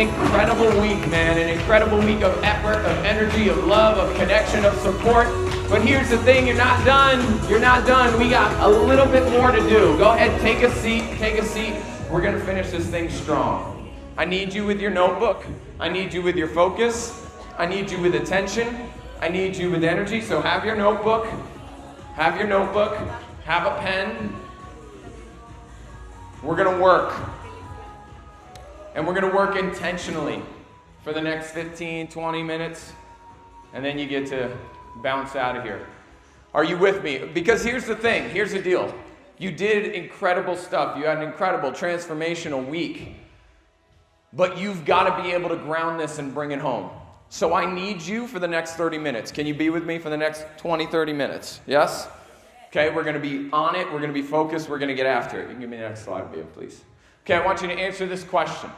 incredible week, man. An incredible week of effort, of energy, of love, of connection, of support. But here's the thing, you're not done. You're not done. We got a little bit more to do. Go ahead, take a seat, take a seat. We're gonna finish this thing strong. I need you with your notebook. I need you with your focus. I need you with attention. I need you with energy. So have your notebook. Have your notebook. Have a pen. We're gonna work. And we're gonna work intentionally for the next 15, 20 minutes. And then you get to bounce out of here. Are you with me? Because here's the thing, here's the deal. You did incredible stuff. You had an incredible transformational week. But you've got to be able to ground this and bring it home. So I need you for the next 30 minutes. Can you be with me for the next 20, 30 minutes? Yes? Okay, we're going to be on it. We're going to be focused. We're going to get after it. You can give me the next slide, Bea, please. Okay, I want you to answer this question.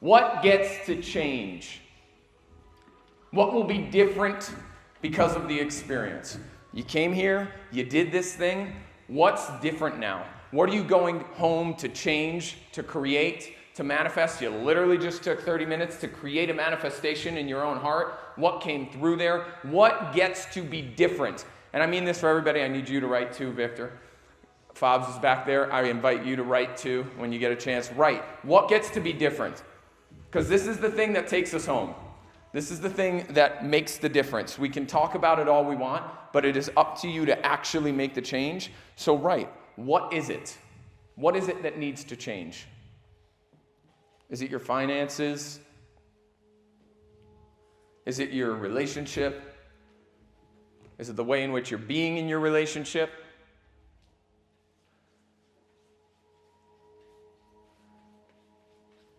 What gets to change? What will be different because of the experience? You came here, you did this thing. What's different now? What are you going home to change, to create, to manifest? You literally just took 30 minutes to create a manifestation in your own heart. What came through there? What gets to be different? And I mean this for everybody. I need you to write too, Victor. Fobs is back there. I invite you to write too when you get a chance. Write. What gets to be different? Because this is the thing that takes us home. This is the thing that makes the difference. We can talk about it all we want, but it is up to you to actually make the change. So write. What is it? What is it that needs to change? Is it your finances? Is it your relationship? Is it the way in which you're being in your relationship?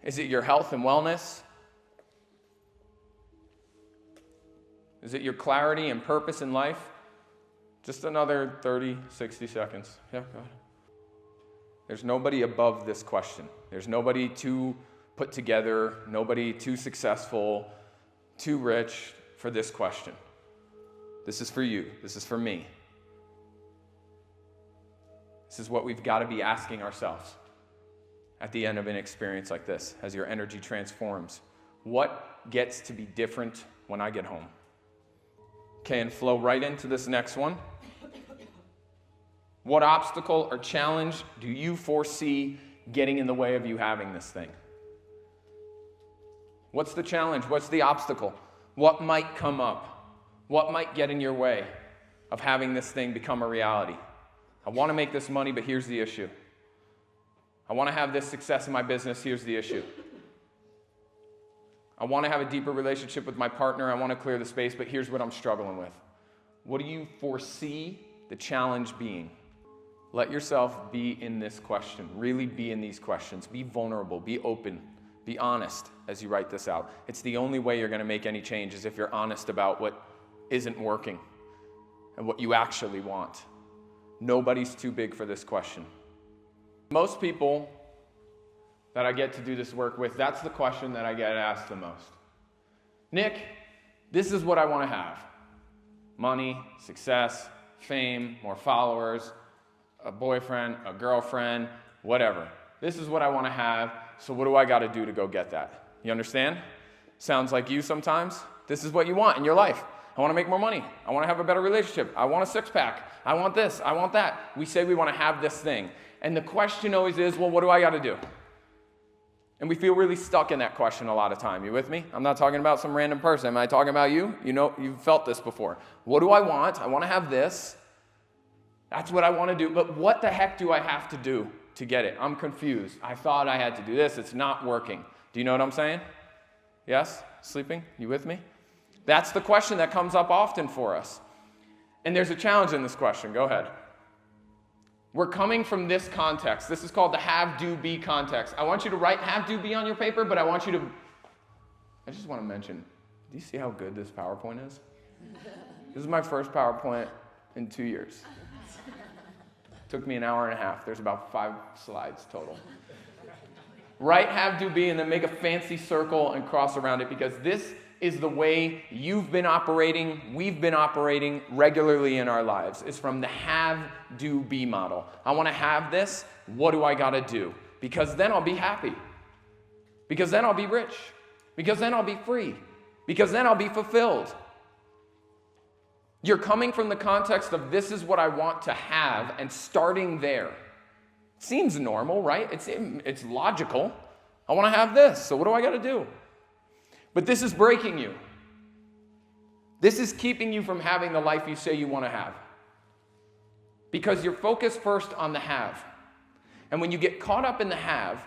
Is it your health and wellness? Is it your clarity and purpose in life? Just another 30, 60 seconds. Yeah, go ahead. There's nobody above this question. There's nobody too put together, nobody too successful, too rich for this question. This is for you. This is for me. This is what we've got to be asking ourselves at the end of an experience like this, as your energy transforms. What gets to be different when I get home? Okay, and flow right into this next one. What obstacle or challenge do you foresee getting in the way of you having this thing? What's the challenge? What's the obstacle? What might come up? What might get in your way of having this thing become a reality? I want to make this money, but here's the issue. I want to have this success in my business, here's the issue. I want to have a deeper relationship with my partner, I want to clear the space, but here's what I'm struggling with. What do you foresee the challenge being? Let yourself be in this question. Really be in these questions. Be vulnerable, be open, be honest as you write this out. It's the only way you're going to make any change is if you're honest about what isn't working and what you actually want. Nobody's too big for this question. Most people that I get to do this work with, that's the question that I get asked the most. Nick, this is what I want to have. Money, success, fame, more followers, a boyfriend, a girlfriend, whatever. This is what I want to have, so what do I got to do to go get that? You understand? Sounds like you sometimes. This is what you want in your life. I want to make more money. I want to have a better relationship. I want a six-pack. I want this. I want that. We say we want to have this thing. And the question always is, well, what do I got to do? And we feel really stuck in that question a lot of time. You with me? I'm not talking about some random person. Am I talking about you? You know, you've felt this before. What do I want? I want to have this. That's what I want to do. But what the heck do I have to do to get it? I'm confused. I thought I had to do this. It's not working. Do you know what I'm saying? Yes? Sleeping? You with me? That's the question that comes up often for us. And there's a challenge in this question. Go ahead. We're coming from this context. This is called the have, do, be context. I want you to write have, do, be on your paper, but I just want to mention, do you see how good this PowerPoint is? This is my first PowerPoint in 2 years. It took me an hour and a half. There's about 5 slides total. Write have, do, be, and then make a fancy circle and cross around it, because this is the way you've been operating, we've been operating regularly in our lives. It's from the have, do, be model. I want to have this. What do I got to do? Because then I'll be happy. Because then I'll be rich. Because then I'll be free. Because then I'll be fulfilled. You're coming from the context of this is what I want to have and starting there. Seems normal, right? It's logical. I want to have this, so what do I got to do? But this is breaking you. This is keeping you from having the life you say you want to have. Because you're focused first on the have. And when you get caught up in the have,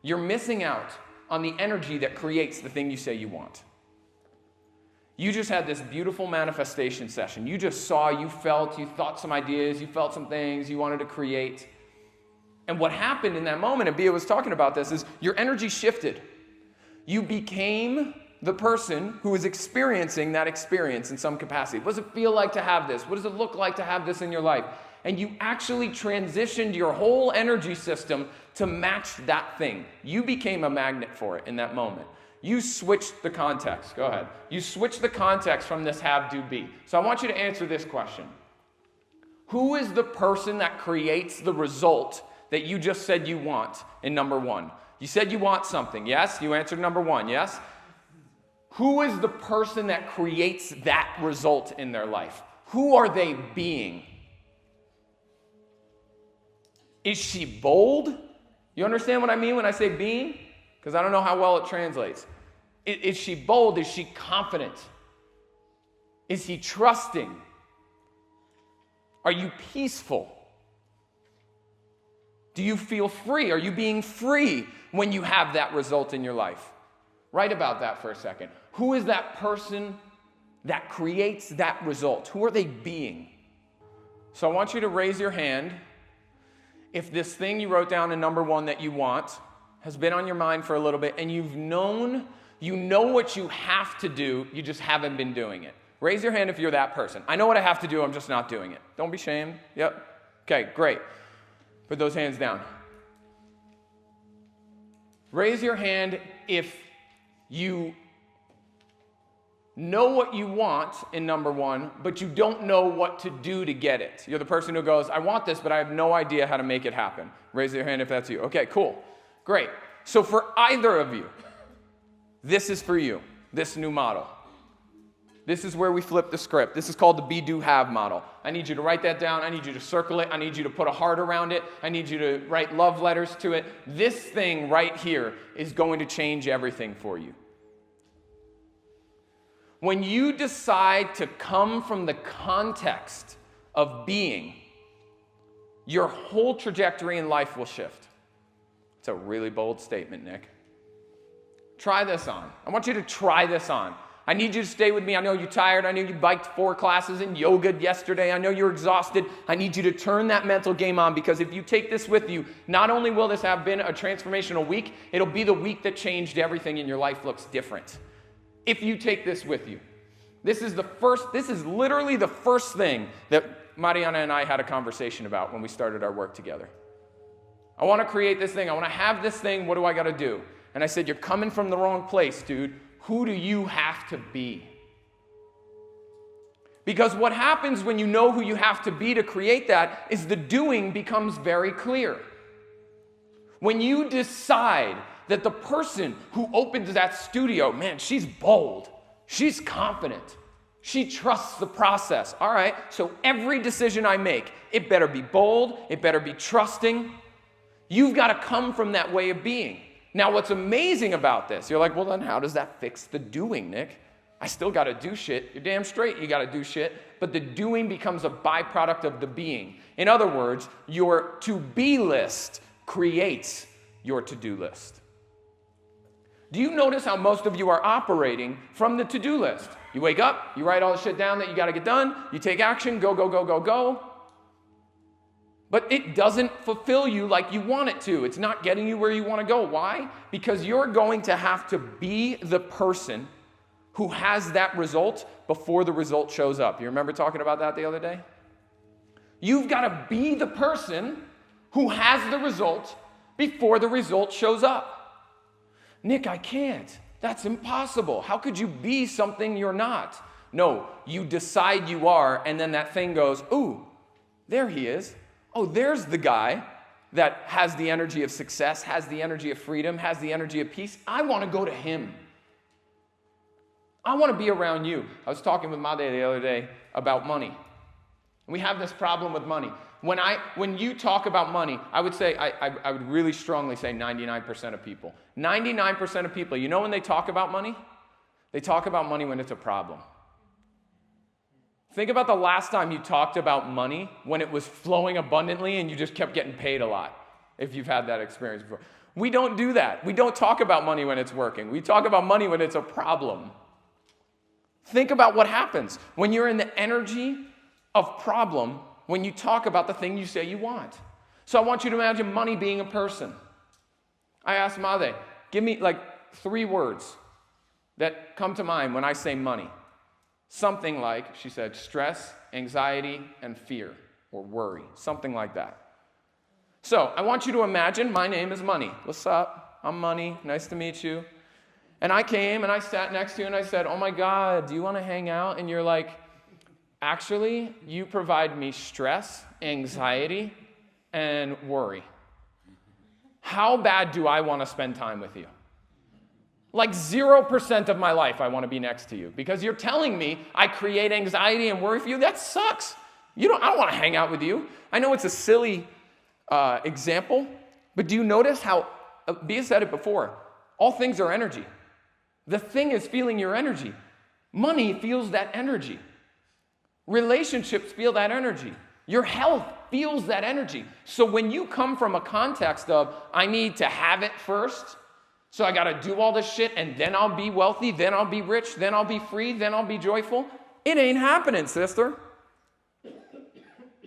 you're missing out on the energy that creates the thing you say you want. You just had this beautiful manifestation session. You just saw, you felt, you thought some ideas, you felt some things you wanted to create. And what happened in that moment, and Bia was talking about this, is your energy shifted. You became the person who is experiencing that experience in some capacity. What does it feel like to have this? What does it look like to have this in your life? And you actually transitioned your whole energy system to match that thing. You became a magnet for it in that moment. You switched the context. Go ahead. You switched the context from this have, do, be. So I want you to answer this question. Who is the person that creates the result that you just said you want in number one? You said you want something, yes? You answered number one, yes? Who is the person that creates that result in their life? Who are they being? Is she bold? You understand what I mean when I say being? Because I don't know how well it translates. Is she bold? Is she confident? Is he trusting? Are you peaceful? Do you feel free? Are you being free when you have that result in your life? Write about that for a second. Who is that person that creates that result? Who are they being? So I want you to raise your hand if this thing you wrote down in number one that you want has been on your mind for a little bit and you know what you have to do, you just haven't been doing it. Raise your hand if you're that person. I know what I have to do, I'm just not doing it. Don't be shamed. Yep. Okay, great. Put those hands down. Raise your hand if you know what you want in number one, but you don't know what to do to get it. You're the person who goes, I want this, but I have no idea how to make it happen. Raise your hand if that's you. Okay, cool. Great. So for either of you, this is for you, this new model. This is where we flip the script. This is called the be, do, have model. I need you to write that down. I need you to circle it. I need you to put a heart around it. I need you to write love letters to it. This thing right here is going to change everything for you. When you decide to come from the context of being, your whole trajectory in life will shift. It's a really bold statement, Nick. Try this on. I want you to try this on. I need you to stay with me. I know you're tired. I know you biked 4 classes in yoga yesterday. I know you're exhausted. I need you to turn that mental game on, because if you take this with you, not only will this have been a transformational week, it'll be the week that changed everything and your life looks different. If you take this with you. This is literally the first thing that Mariana and I had a conversation about when we started our work together. I want to create this thing. I want to have this thing. What do I got to do? And I said, you're coming from the wrong place, dude. Who do you have to be? Because what happens when you know who you have to be to create that is the doing becomes very clear. When you decide that the person who opens that studio, man, she's bold, she's confident, she trusts the process. All right, so every decision I make, it better be bold, it better be trusting. You've got to come from that way of being. Now, what's amazing about this, you're like, well, then how does that fix the doing, Nick? I still got to do shit. You're damn straight you got to do shit. But the doing becomes a byproduct of the being. In other words, your to-be list creates your to-do list. Do you notice how most of you are operating from the to-do list? You wake up, you write all the shit down that you got to get done, you take action, go, go, go, go, go. But it doesn't fulfill you like you want it to. It's not getting you where you want to go. Why? Because you're going to have to be the person who has that result before the result shows up. You remember talking about that the other day? You've got to be the person who has the result before the result shows up. Nick, I can't. That's impossible. How could you be something you're not? No, you decide you are, and then that thing goes, ooh, there he is. Oh, there's the guy. that has the energy of success, has the energy of freedom, has the energy of peace, I want to go to him. I want to be around you. I was talking with Made the other day about money. We have this problem with money. When you talk about money, I would say, I would really strongly say 99% of people. 99% of people, you know when they talk about money? They talk about money when it's a problem. Think about the last time you talked about money when it was flowing abundantly and you just kept getting paid a lot, if you've had that experience before. We don't do that. We don't talk about money when it's working. We talk about money when it's a problem. Think about what happens when you're in the energy of problem when you talk about the thing you say you want. So I want you to imagine money being a person. I asked Made, give me like 3 words that come to mind when I say money. Something like, she said, stress, anxiety, and fear, or worry, something like that. So I want you to imagine my name is Money. What's up? I'm Money. Nice to meet you. And I came and I sat next to you and I said, oh my God, do you want to hang out? And you're like, actually, you provide me stress, anxiety, and worry. How bad do I want to spend time with you? Like 0% of my life I want to be next to you because you're telling me I create anxiety and worry for you. That sucks. I don't want to hang out with you. I know it's a silly example, but do you notice how, Bia said it before, all things are energy. The thing is feeling your energy. Money feels that energy. Relationships feel that energy. Your health feels that energy. So when you come from a context of, I need to have it first, so I got to do all this shit, and then I'll be wealthy, then I'll be rich, then I'll be free, then I'll be joyful, it ain't happening, sister.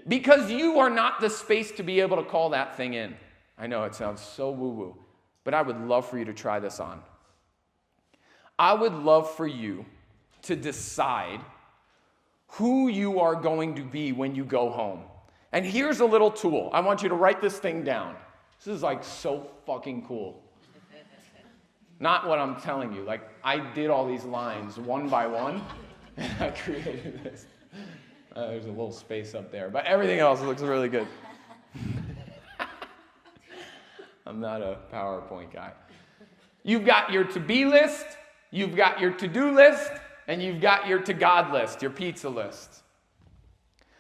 Because you are not the space to be able to call that thing in. I know it sounds so woo-woo, but I would love for you to try this on. I would love for you to decide who you are going to be when you go home. And here's a little tool. I want you to write this thing down. This is like so fucking cool. Not what I'm telling you. Like, I did all these lines one by one, and I created this. There's a little space up there, but everything else looks really good. I'm not a PowerPoint guy. You've got your to-be list, you've got your to-do list, and you've got your to-God list, your pizza list.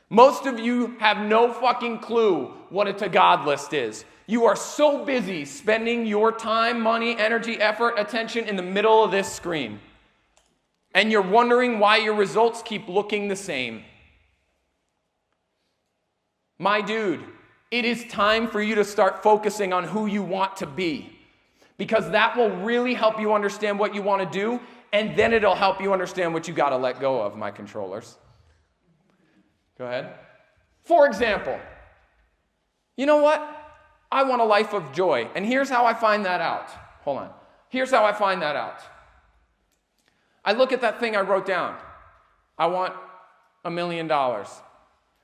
Most of you have no fucking clue what a to-God list is. You are so busy spending your time, money, energy, effort, attention in the middle of this screen. And you're wondering why your results keep looking the same. My dude, it is time for you to start focusing on who you want to be. Because that will really help you understand what you want to do, and then it'll help you understand what you got to let go of, my controllers. Go ahead. For example, you know what? I want a life of joy. And here's how I find that out. Hold on. Here's how I find that out. I look at that thing I wrote down. I want $1 million.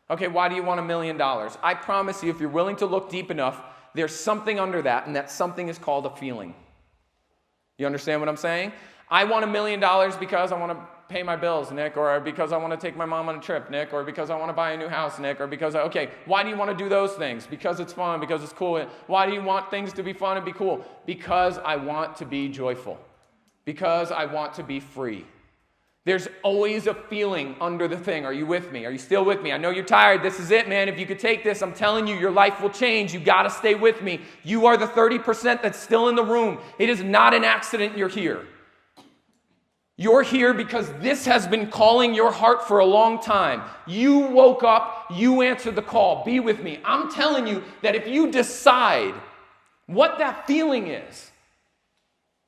Okay, why do you want $1 million? I promise you, if you're willing to look deep enough, there's something under that, and that something is called a feeling. You understand what I'm saying? I want $1 million because I want to pay my bills, Nick, or because I want to take my mom on a trip, Nick, or because I want to buy a new house, Nick, or because, okay, why do you want to do those things? Because it's fun, because it's cool. Why do you want things to be fun and be cool? Because I want to be joyful. Because I want to be free. There's always a feeling under the thing. Are you with me? Are you still with me? I know you're tired. This is it, man. If you could take this, I'm telling you, your life will change. You got to stay with me. You are the 30% that's still in the room. It is not an accident you're here. You're here because this has been calling your heart for a long time. You woke up, you answered the call. Be with me. I'm telling you that if you decide what that feeling is,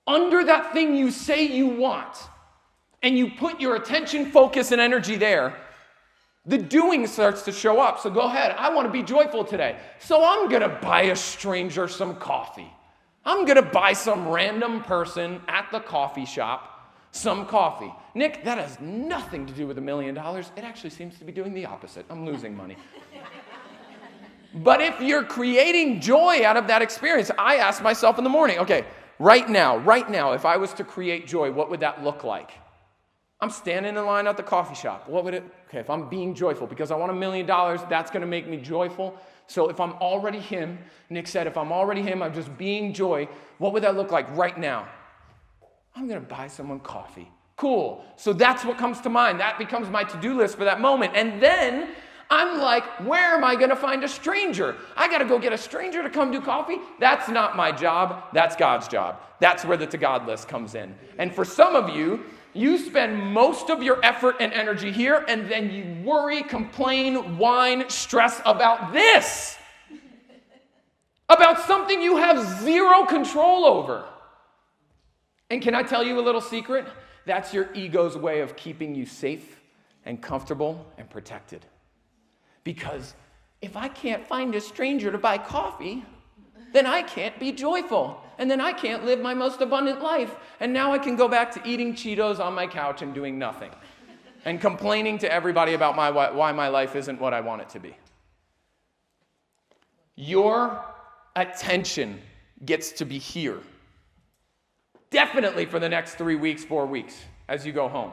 under that thing you say you want, and you put your attention, focus, and energy there, the doing starts to show up. So go ahead. I want to be joyful today. So I'm going to buy a stranger some coffee. I'm going to buy some random person at the coffee shop some coffee. Nick, that has nothing to do with $1 million. It actually seems to be doing the opposite. I'm losing money. But if you're creating joy out of that experience, I ask myself in the morning, okay, right now, if I was to create joy, what would that look like? I'm standing in line at the coffee shop. What would it, okay, if I'm being joyful because I want $1 million, that's going to make me joyful. So if I'm already him, Nick said, if I'm already him, I'm just being joy, what would that look like right now? I'm going to buy someone coffee. Cool. So that's what comes to mind. That becomes my to-do list for that moment. And then I'm like, where am I going to find a stranger? I got to go get a stranger to come do coffee? That's not my job. That's God's job. That's where the to-God list comes in. And for some of you, you spend most of your effort and energy here, and then you worry, complain, whine, stress about this. About something you have zero control over. And can I tell you a little secret? That's your ego's way of keeping you safe and comfortable and protected. Because if I can't find a stranger to buy coffee, then I can't be joyful. And then I can't live my most abundant life. And now I can go back to eating Cheetos on my couch and doing nothing. And complaining to everybody about why my life isn't what I want it to be. Your attention gets to be here. Definitely for the next 3 weeks, 4 weeks, as you go home.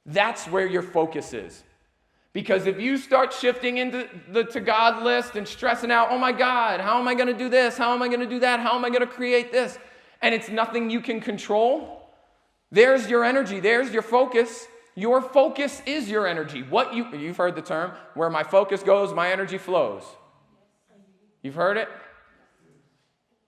That's where your focus is. Because if you start shifting into the to-God list and stressing out, oh my God, how am I going to do this? How am I going to do that? How am I going to create this? And it's nothing you can control. There's your energy. There's your focus. Your focus is your energy. You've heard the term, where my focus goes, my energy flows. You've heard it?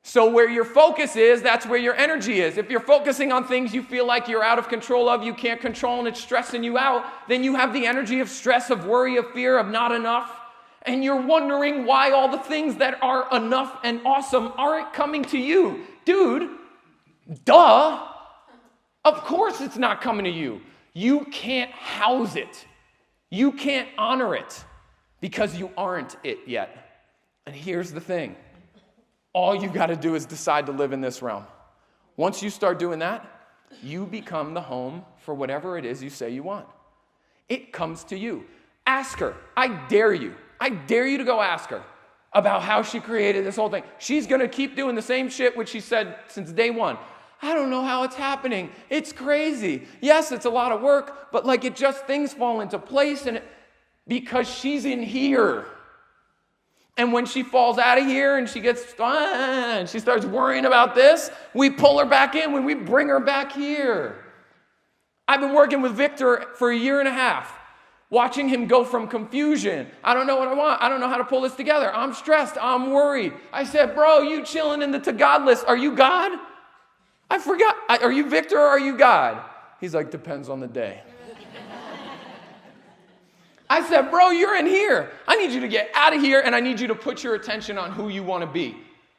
So where your focus is, that's where your energy is. If you're focusing on things you feel like you're out of control of, you can't control, and it's stressing you out, then you have the energy of stress, of worry, of fear, of not enough. And you're wondering why all the things that are enough and awesome aren't coming to you. Dude, duh. Of course it's not coming to you. You can't house it. You can't honor it because you aren't it yet. And here's the thing. All you got to do is decide to live in this realm. Once you start doing that, you become the home for whatever it is you say you want. It comes to you. Ask her. I dare you. I dare you to go ask her about how she created this whole thing. She's going to keep doing the same shit which she said since day one. I don't know how it's happening. It's crazy. Yes, it's a lot of work, but like things fall into place because she's in here. And when she falls out of here and she gets, and she starts worrying about this, we pull her back in when we bring her back here. I've been working with Victor for 1.5 years, watching him go from confusion. I don't know what I want. I don't know how to pull this together. I'm stressed. I'm worried. I said, bro, you chilling in the to-God list. Are you God? I forgot. Are you Victor or are you God? He's like, depends on the day. I said, bro, you're in here. I need you to get out of here, and I need you to put your attention on who you want to be.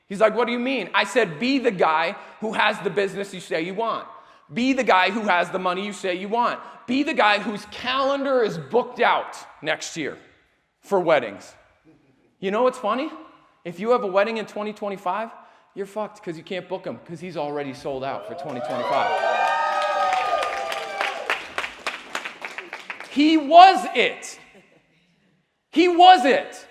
He's like, what do you mean? I said, be the guy who has the business you say you want. Be the guy who has the money you say you want. Be the guy whose calendar is booked out next year for weddings. You know what's funny? If you have a wedding in 2025, you're fucked because you can't book him because he's already sold out for 2025. He was it. He was it.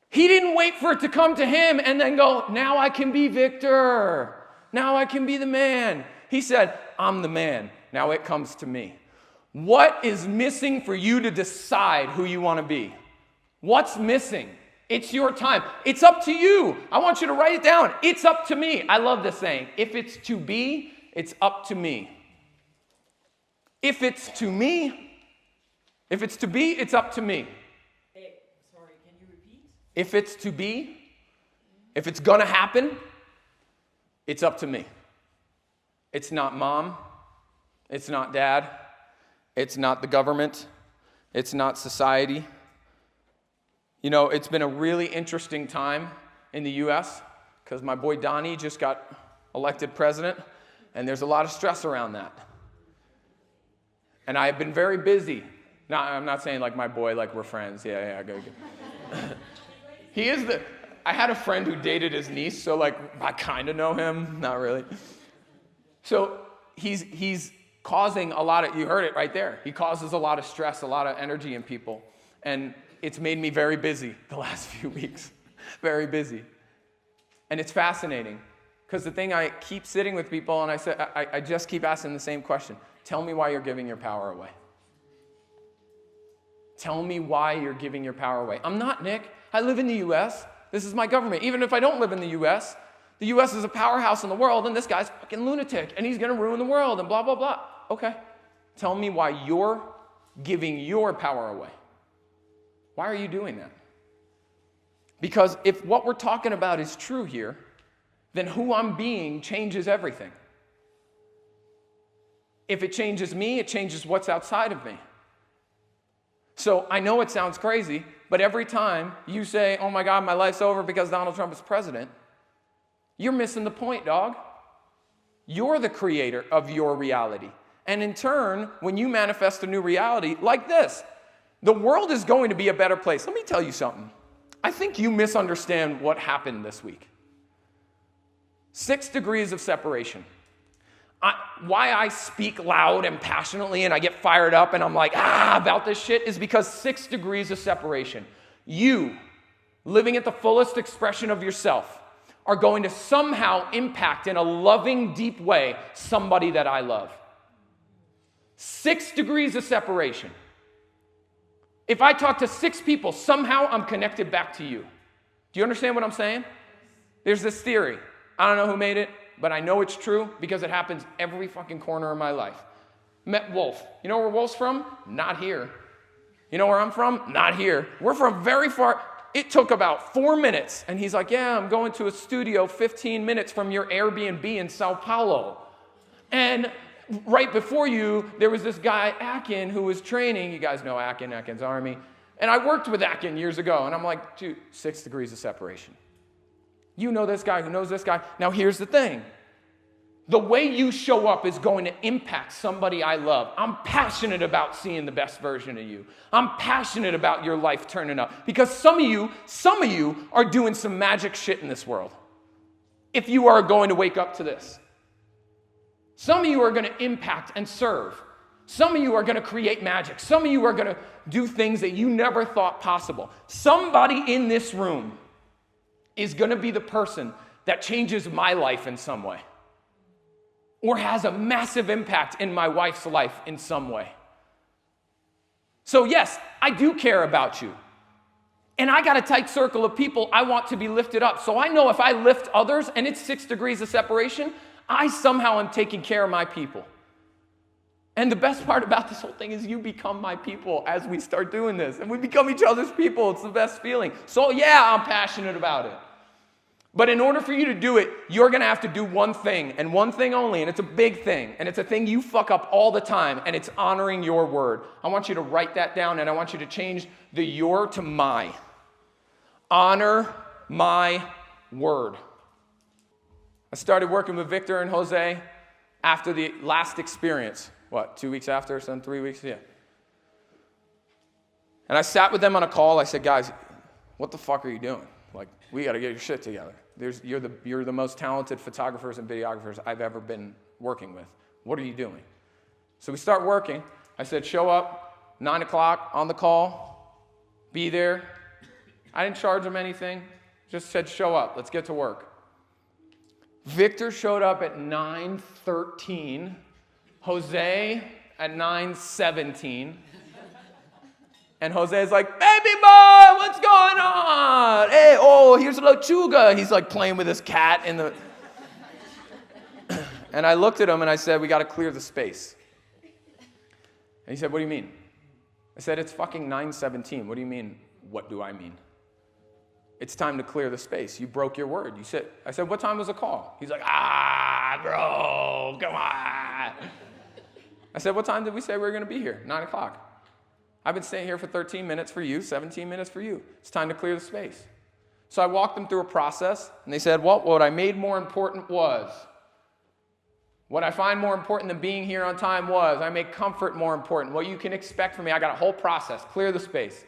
He didn't wait for it to come to him and then go, now I can be Victor. Now I can be the man. He said, I'm the man. Now it comes to me. What is missing for you to decide who you want to be? What's missing? It's your time. It's up to you. I want you to write it down. It's up to me. I love this saying. If it's to be, it's up to me. If it's to me, if it's to be, it's up to me. Sorry, can you repeat? If it's to be, if it's gonna happen, it's up to me. It's not mom. It's not dad. It's not the government. It's not society. You know, it's been a really interesting time in the U.S. because my boy Donnie just got elected president, and there's a lot of stress around that. And I've been very busy. I'm not saying like my boy, like we're friends. Yeah, good. He is I had a friend who dated his niece, so like I kind of know him, not really. So he's causing a lot of, you heard it right there. He causes a lot of stress, a lot of energy in people. And it's made me very busy the last few weeks. Very busy. And it's fascinating because the thing I keep sitting with people and I just keep asking the same question. Tell me why you're giving your power away. Tell me why you're giving your power away. I'm not, Nick. I live in the U.S. This is my government. Even if I don't live in the U.S. is a powerhouse in the world, and this guy's a fucking lunatic, and he's going to ruin the world, and blah, blah, blah. Okay. Tell me why you're giving your power away. Why are you doing that? Because if what we're talking about is true here, then who I'm being changes everything. If it changes me, it changes what's outside of me. So I know it sounds crazy, but every time you say, oh my God, my life's over because Donald Trump is president, you're missing the point, dog. You're the creator of your reality. And in turn, when you manifest a new reality like this, the world is going to be a better place. Let me tell you something. I think you misunderstand what happened this week. 6 degrees of separation. Why I speak loud and passionately and I get fired up and I'm like, about this shit is because 6 degrees of separation. You, living at the fullest expression of yourself, are going to somehow impact in a loving, deep way somebody that I love. 6 degrees of separation. If I talk to 6 people, somehow I'm connected back to you. Do you understand what I'm saying? There's this theory. I don't know who made it, but I know it's true because it happens every fucking corner of my life. Met Wolf. You know where Wolf's from? Not here. You know where I'm from? Not here. We're from very far. It took about 4 minutes. And he's like, yeah, I'm going to a studio 15 minutes from your Airbnb in Sao Paulo. And right before you, there was this guy, Akin, who was training. You guys know Akin, Akin's Army. And I worked with Akin years ago. And I'm like, dude, 6 degrees of separation. You know this guy who knows this guy. Now, here's the thing. The way you show up is going to impact somebody I love. I'm passionate about seeing the best version of you. I'm passionate about your life turning up. Because some of you are doing some magic shit in this world. If you are going to wake up to this. Some of you are going to impact and serve. Some of you are going to create magic. Some of you are going to do things that you never thought possible. Somebody in this room is going to be the person that changes my life in some way. Or has a massive impact in my wife's life in some way. So yes, I do care about you. And I got a tight circle of people I want to be lifted up. So I know if I lift others and it's 6 degrees of separation, I somehow am taking care of my people. And the best part about this whole thing is you become my people as we start doing this. And we become each other's people. It's the best feeling. So yeah, I'm passionate about it. But in order for you to do it, you're going to have to do one thing, and one thing only, and it's a big thing, and it's a thing you fuck up all the time, and it's honoring your word. I want you to write that down, and I want you to change the your to my. Honor my word. I started working with Victor and Jose after the last experience. 2 weeks after, 3 weeks? Yeah. And I sat with them on a call. I said, guys, what the fuck are you doing? Like, we got to get your shit together. You're the most talented photographers and videographers I've ever been working with. What are you doing? So we start working. I said, show up, 9 o'clock on the call, be there. I didn't charge them anything. Just said, show up. Let's get to work. Victor showed up at 9:13. Jose at 9:17. And Jose's like, baby boy, what's going on? Hey, here's a Lechuga. He's like playing with his cat in the... And I looked at him and I said, we got to clear the space. And he said, what do you mean? I said, it's fucking 9:17. What do you mean, what do I mean? It's time to clear the space. You broke your word. I said, what time was the call? He's like, bro, come on. I said, what time did we say we were going to be here? 9 o'clock. I've been staying here for 13 minutes for you, 17 minutes for you. It's time to clear the space. So I walked them through a process, and they said, well, what I made more important was, what I find more important than being here on time was, I make comfort more important. What you can expect from me, I got a whole process, clear the space.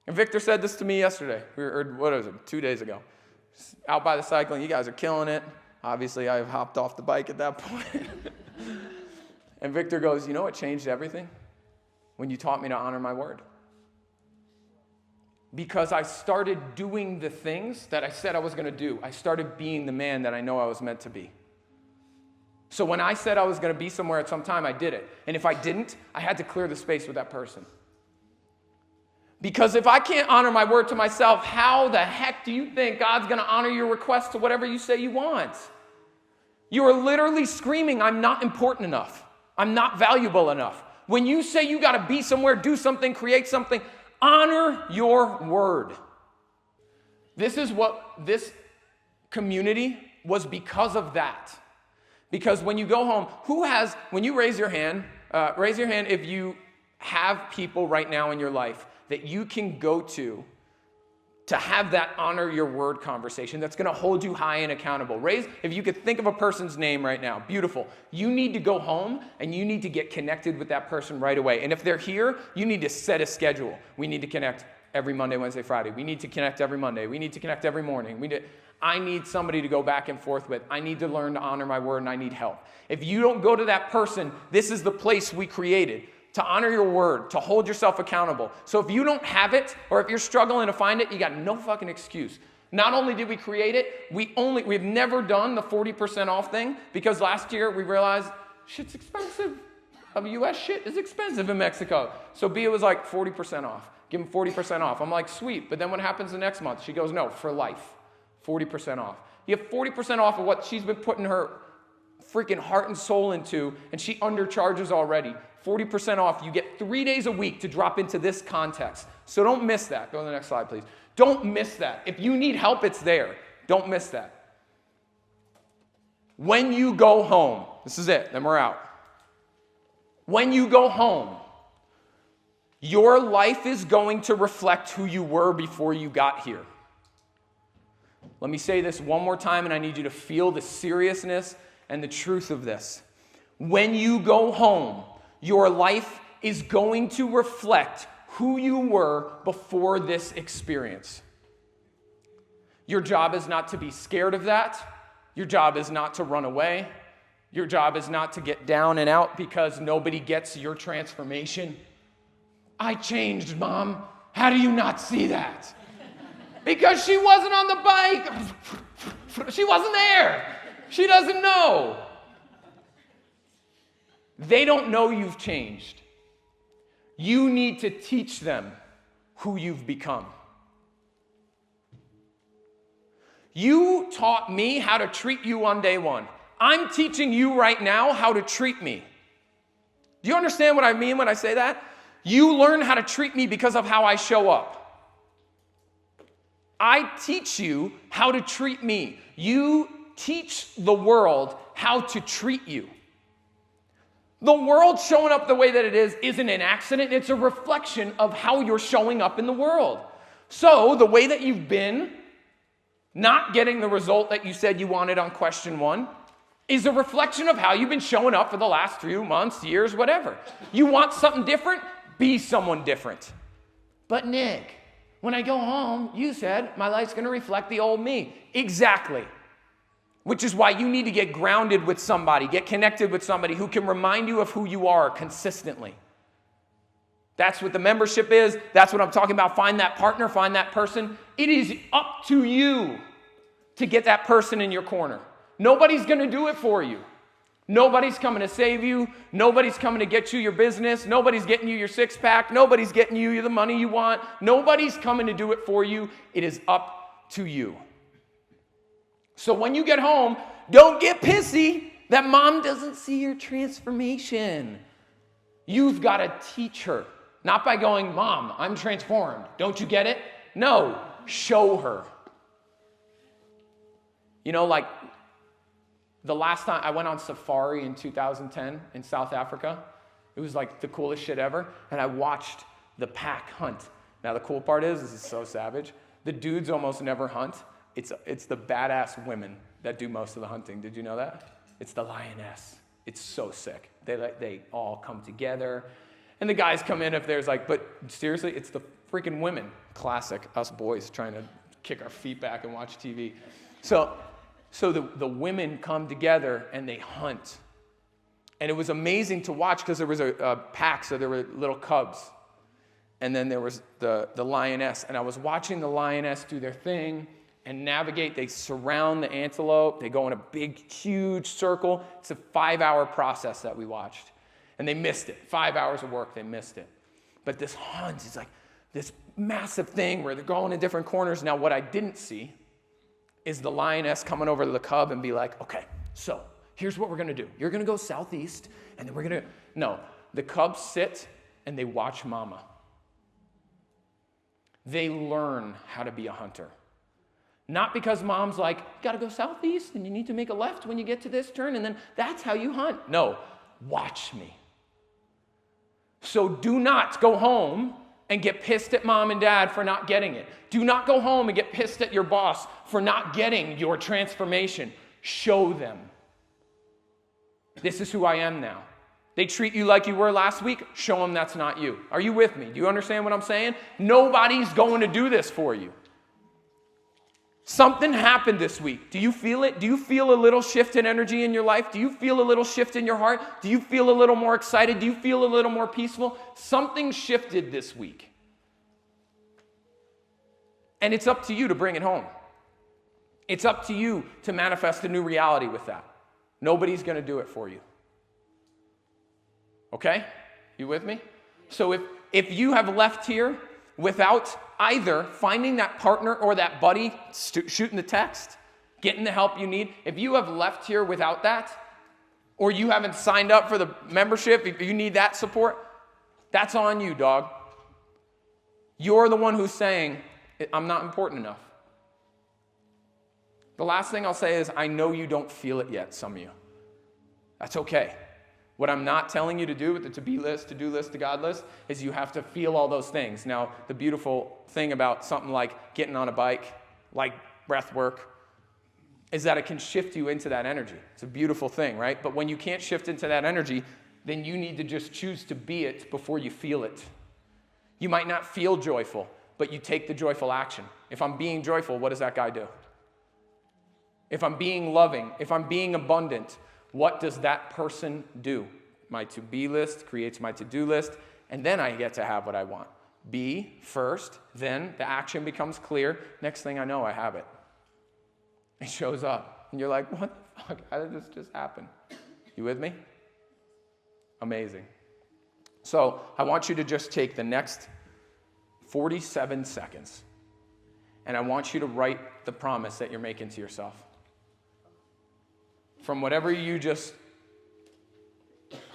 And Victor said this to me yesterday, or 2 days ago. Out by the cycling, you guys are killing it. Obviously, I hopped off the bike at that point. And Victor goes, you know what changed everything? When you taught me to honor my word. Because I started doing the things that I said I was going to do. I started being the man that I know I was meant to be. So when I said I was going to be somewhere at some time, I did it. And if I didn't, I had to clear the space with that person. Because if I can't honor my word to myself, how the heck do you think God's going to honor your request to whatever you say you want? You are literally screaming, I'm not important enough. I'm not valuable enough. When you say you got to be somewhere, do something, create something, honor your word. This is what this community was because of that. Because when you go home, when you raise your hand if you have people right now in your life that you can go to have that honor your word conversation that's going to hold you high and accountable. If you could think of a person's name right now, beautiful. You need to go home and you need to get connected with that person right away. And if they're here, you need to set a schedule. We need to connect every Monday, Wednesday, Friday. We need to connect every Monday. We need to connect every morning. I need somebody to go back and forth with. I need to learn to honor my word and I need help. If you don't go to that person, this is the place we created. To honor your word, to hold yourself accountable. So if you don't have it, or if you're struggling to find it, you got no fucking excuse. Not only did we create it, we've never done the 40% off thing, because last year we realized shit's expensive. US shit is expensive in Mexico. So Bia was like, 40% off. Give them 40% off. I'm like, sweet. But then what happens the next month? She goes, no, for life. 40% off. You have 40% off of what she's been putting her freaking heart and soul into, and she undercharges already. 40% off. You get 3 days a week to drop into this context. So don't miss that. Go to the next slide, please. Don't miss that. If you need help, it's there. Don't miss that. When you go home, this is it, then we're out. When you go home, your life is going to reflect who you were before you got here. Let me say this one more time, and I need you to feel the seriousness and the truth of this. When you go home, your life is going to reflect who you were before this experience. Your job is not to be scared of that. Your job is not to run away. Your job is not to get down and out because nobody gets your transformation. I changed, Mom. How do you not see that? Because she wasn't on the bike. She wasn't there. She doesn't know. They don't know you've changed. You need to teach them who you've become. You taught me how to treat you on day one. I'm teaching you right now how to treat me. Do you understand what I mean when I say that? You learn how to treat me because of how I show up. I teach you how to treat me. You teach the world how to treat you. The world showing up the way that it is isn't an accident. It's a reflection of how you're showing up in the world. So the way that you've been, not getting the result that you said you wanted on question 1, is a reflection of how you've been showing up for the last few months, years, whatever. You want something different? Be someone different. But Nick, when I go home, you said my life's going to reflect the old me. Exactly. Which is why you need to get grounded with somebody, get connected with somebody who can remind you of who you are consistently. That's what the membership is. That's what I'm talking about. Find that partner, find that person. It is up to you to get that person in your corner. Nobody's going to do it for you. Nobody's coming to save you. Nobody's coming to get you your business. Nobody's getting you your six-pack. Nobody's getting you the money you want. Nobody's coming to do it for you. It is up to you. So when you get home, don't get pissy that Mom doesn't see your transformation. You've got to teach her. Not by going, Mom, I'm transformed. Don't you get it? No, show her. You know, like the last time I went on safari in 2010 in South Africa, it was like the coolest shit ever. And I watched the pack hunt. Now the cool part is, this is so savage, the dudes almost never hunt. It's the badass women that do most of the hunting. Did you know that? It's the lioness. It's so sick. They all come together. And the guys come in if there's like, but seriously, it's the freaking women. Classic, us boys trying to kick our feet back and watch TV. So the women come together and they hunt. And it was amazing to watch because there was a pack, so there were little cubs. And then there was the lioness. And I was watching the lioness do their thing and navigate. They surround the antelope. They go in a big, huge circle. It's a 5-hour process that we watched. And they missed it. 5 hours of work, they missed it. But this hunt is like this massive thing where they're going in different corners. Now, what I didn't see is the lioness coming over to the cub and be like, okay, so here's what we're going to do. You're going to go southeast, and then we're going to... No, the cubs sit and they watch mama. They learn how to be a hunter. Not because mom's like, you got to go southeast, and you need to make a left when you get to this turn, and then that's how you hunt. No, watch me. So do not go home and get pissed at mom and dad for not getting it. Do not go home and get pissed at your boss for not getting your transformation. Show them. This is who I am now. They treat you like you were last week. Show them that's not you. Are you with me? Do you understand what I'm saying? Nobody's going to do this for you. Something happened this week. Do you feel it? Do you feel a little shift in energy in your life? Do you feel a little shift in your heart? Do you feel a little more excited? Do you feel a little more peaceful? Something shifted this week. And it's up to you to bring it home. It's up to you to manifest a new reality with that. Nobody's going to do it for you. Okay? You with me? So if you have left here without either finding that partner or that buddy, shooting the text, getting the help you need, if you have left here without that, or you haven't signed up for the membership, if you need that support, that's on you, dog. You're the one who's saying, I'm not important enough. The last thing I'll say is, I know you don't feel it yet, some of you. That's okay. What I'm not telling you to do with the to-be list, to-do list, to God list, is you have to feel all those things. Now, the beautiful thing about something like getting on a bike, like breath work, is that it can shift you into that energy. It's a beautiful thing, right? But when you can't shift into that energy, then you need to just choose to be it before you feel it. You might not feel joyful, but you take the joyful action. If I'm being joyful, what does that guy do? If I'm being loving, if I'm being abundant, what does that person do? My to-be list creates my to-do list, and then I get to have what I want. Be first, then the action becomes clear. Next thing I know, I have it. It shows up, and you're like, what the fuck? How did this just happen? You with me? Amazing. So I want you to just take the next 47 seconds, and I want you to write the promise that you're making to yourself. From whatever you just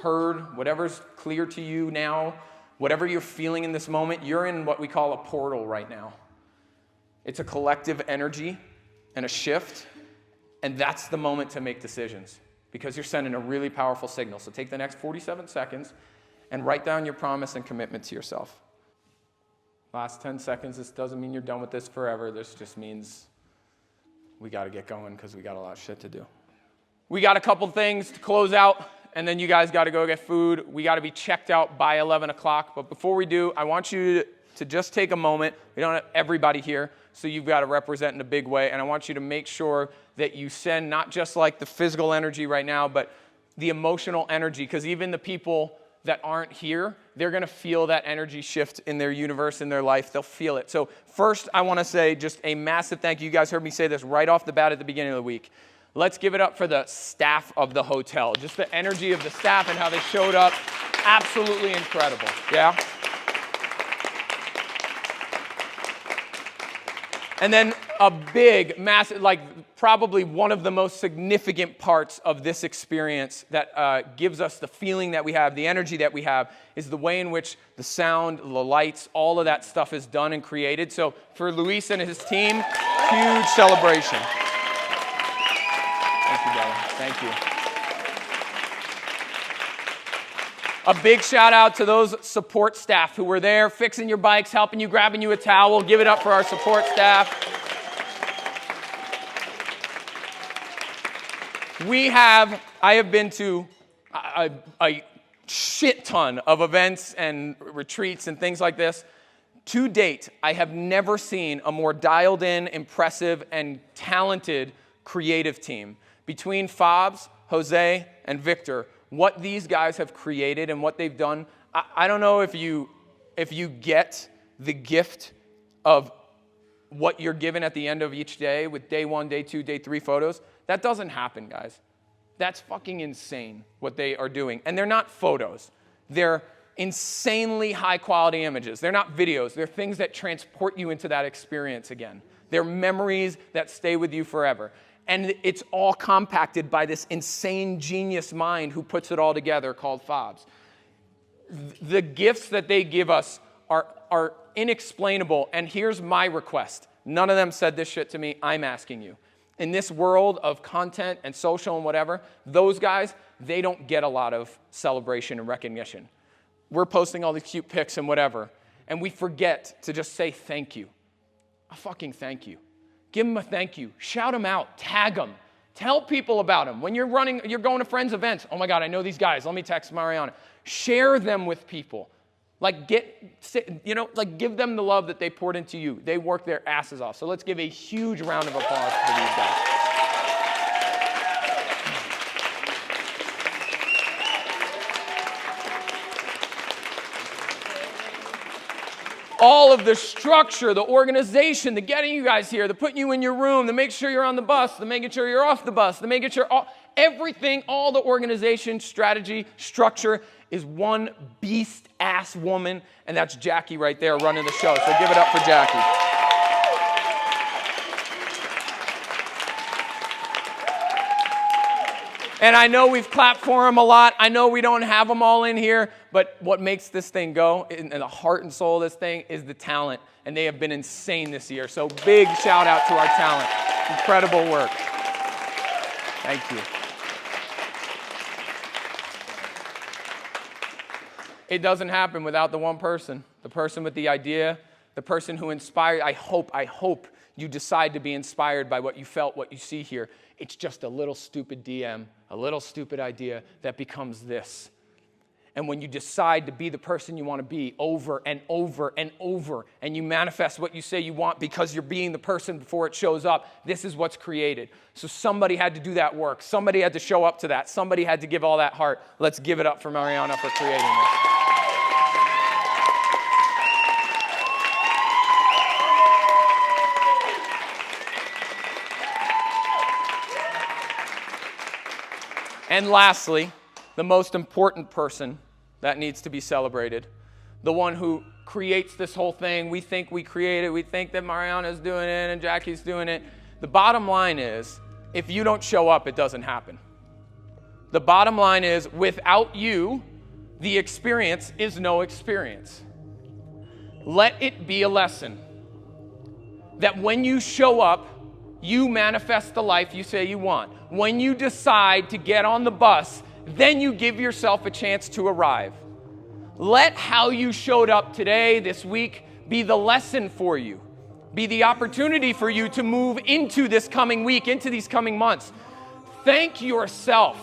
heard, whatever's clear to you now, whatever you're feeling in this moment, you're in what we call a portal right now. It's a collective energy and a shift, and that's the moment to make decisions because you're sending a really powerful signal. So take the next 47 seconds and write down your promise and commitment to yourself. Last 10 seconds, this doesn't mean you're done with this forever. This just means we got to get going because we got a lot of shit to do. We got a couple things to close out, and then you guys got to go get food. We got to be checked out by 11 o'clock. But before we do, I want you to just take a moment. We don't have everybody here, so you've got to represent in a big way. And I want you to make sure that you send not just like the physical energy right now, but the emotional energy. Because even the people that aren't here, they're going to feel that energy shift in their universe, in their life. They'll feel it. So first, I want to say just a massive thank you. You guys heard me say this right off the bat at the beginning of the week. Let's give it up for the staff of the hotel. Just the energy of the staff and how they showed up. Absolutely incredible. Yeah? And then a big, massive, like probably one of the most significant parts of this experience that gives us the feeling that we have, the energy that we have, is the way in which the sound, the lights, all of that stuff is done and created. So for Luis and his team, huge celebration. Thank you, brother. Thank you. A big shout out to those support staff who were there fixing your bikes, helping you, grabbing you a towel. Give it up for our support staff. I have been to a shit ton of events and retreats and things like this. To date, I have never seen a more dialed in, impressive, and talented creative team. Between Fabs, Jose, and Victor, what these guys have created and what they've done, I don't know if you get the gift of what you're given at the end of each day with day 1, day 2, day 3 photos. That doesn't happen, guys. That's fucking insane what they are doing. And they're not photos. They're insanely high quality images. They're not videos. They're things that transport you into that experience again. They're memories that stay with you forever. And it's all compacted by this insane genius mind who puts it all together called FOBS. The gifts that they give us are inexplainable. And here's my request. None of them said this shit to me. I'm asking you. In this world of content and social and whatever, those guys, they don't get a lot of celebration and recognition. We're posting all these cute pics and whatever, and we forget to just say thank you. A fucking thank you. Give them a thank you. Shout them out. Tag them. Tell people about them. When you're going to friends' events, oh my God, I know these guys. Let me text Mariana. Share them with people. Like give them the love that they poured into you. They worked their asses off. So let's give a huge round of applause for these guys. All of the structure, the organization, the getting you guys here, the putting you in your room, the making sure you're on the bus, the making sure you're off the bus, the making sure everything, all the organization, strategy, structure is one beast-ass woman, and that's Jackie right there running the show. So give it up for Jackie. And I know we've clapped for them a lot. I know we don't have them all in here, but what makes this thing go, and the heart and soul of this thing, is the talent. And they have been insane this year. So big shout out to our talent. Incredible work. Thank you. It doesn't happen without the one person, the person with the idea, the person who inspired. I hope you decide to be inspired by what you felt, what you see here. It's just a little stupid DM, a little stupid idea that becomes this. And when you decide to be the person you want to be over and over and over, and you manifest what you say you want because you're being the person before it shows up, this is what's created. So somebody had to do that work. Somebody had to show up to that. Somebody had to give all that heart. Let's give it up for Mariana for creating this. And lastly, the most important person that needs to be celebrated, the one who creates this whole thing. We think we create it. We think that Mariana's doing it and Jackie's doing it. The bottom line is, if you don't show up, it doesn't happen. The bottom line is, without you, the experience is no experience. Let it be a lesson that when you show up, you manifest the life you say you want. When you decide to get on the bus, then you give yourself a chance to arrive. Let how you showed up today, this week, be the lesson for you. Be the opportunity for you to move into this coming week, into these coming months. Thank yourself.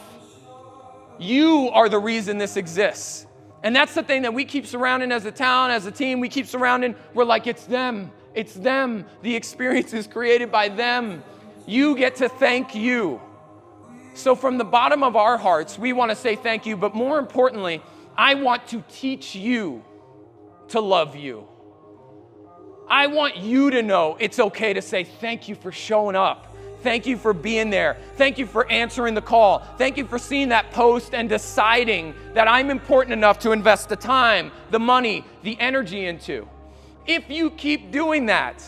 You are the reason this exists. And that's the thing that we keep surrounding as a town, as a team. We keep surrounding. We're like, it's them. It's them. The experience is created by them. You get to thank you. So from the bottom of our hearts, we want to say thank you. But more importantly, I want to teach you to love you. I want you to know it's okay to say thank you for showing up. Thank you for being there. Thank you for answering the call. Thank you for seeing that post and deciding that I'm important enough to invest the time, the money, the energy into. If you keep doing that,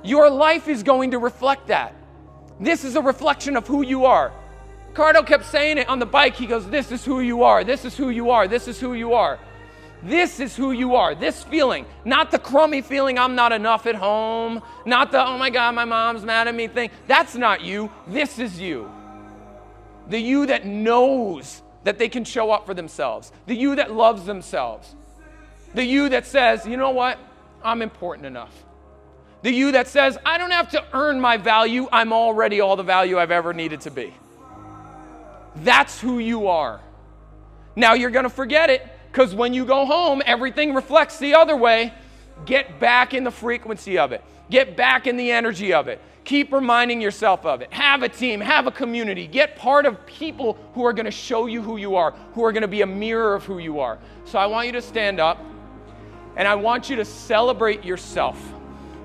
your life is going to reflect that. This is a reflection of who you are. Ricardo kept saying it on the bike. He goes, this is who you are. This is who you are. This is who you are. This is who you are. This feeling, not the crummy feeling I'm not enough at home, not the, oh my God, my mom's mad at me thing. That's not you. This is you. The you that knows that they can show up for themselves. The you that loves themselves. The you that says, you know what? I'm important enough. The you that says, I don't have to earn my value. I'm already all the value I've ever needed to be. That's who you are. Now you're going to forget it because when you go home, everything reflects the other way. Get back in the frequency of it. Get back in the energy of it. Keep reminding yourself of it. Have a team, have a community. Get part of people who are going to show you who you are, who are going to be a mirror of who you are. So I want you to stand up. And I want you to celebrate yourself.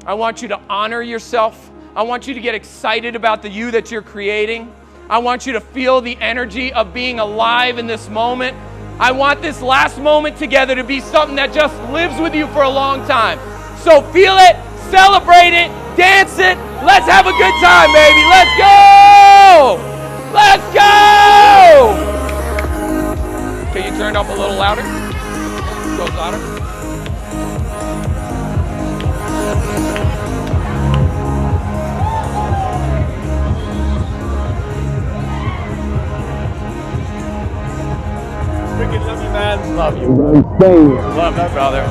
I want you to honor yourself. I want you to get excited about the you that you're creating. I want you to feel the energy of being alive in this moment. I want this last moment together to be something that just lives with you for a long time. So feel it, celebrate it, dance it. Let's have a good time, baby. Let's go! Let's go! Can you turn it up a little louder? Go louder. Freaking love you, man. Love you, brother. Love you, brother.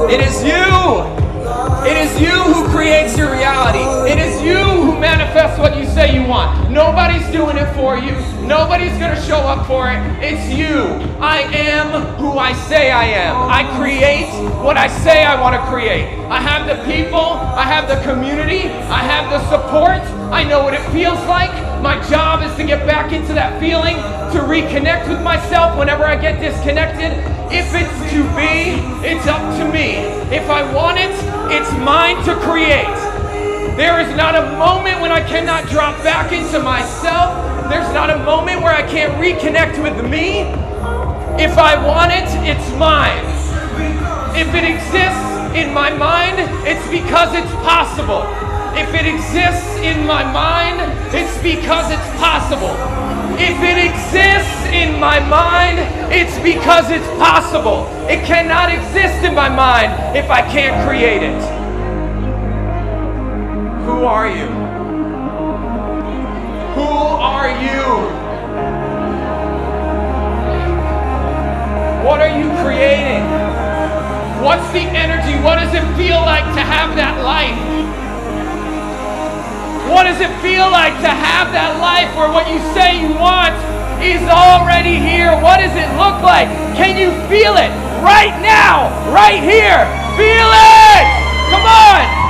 It is you. It is you who creates your reality. It is you who manifests what you say you want. Nobody's doing it for you. Nobody's going to show up for it. It's you. I am who I say I am. I create what I say I want to create. I have the people. I have the community. I have the support. I know what it feels like. My job is to get back into that feeling, to reconnect with myself whenever I get disconnected. If it's to be, it's up to me. If I want it, it's mine to create. There is not a moment when I cannot drop back into myself. There's not a moment where I can't reconnect with me. If I want it, it's mine. If it exists in my mind, it's because it's possible. If it exists in my mind, it's because it's possible. If it exists in my mind, it's because it's possible. It cannot exist in my mind if I can't create it. Who are you? Who are you? What are you creating? What's the energy? What does it feel like to have that life? What does it feel like to have that life where what you say you want is already here? What does it look like? Can you feel it right now, right here? Feel it! Come on!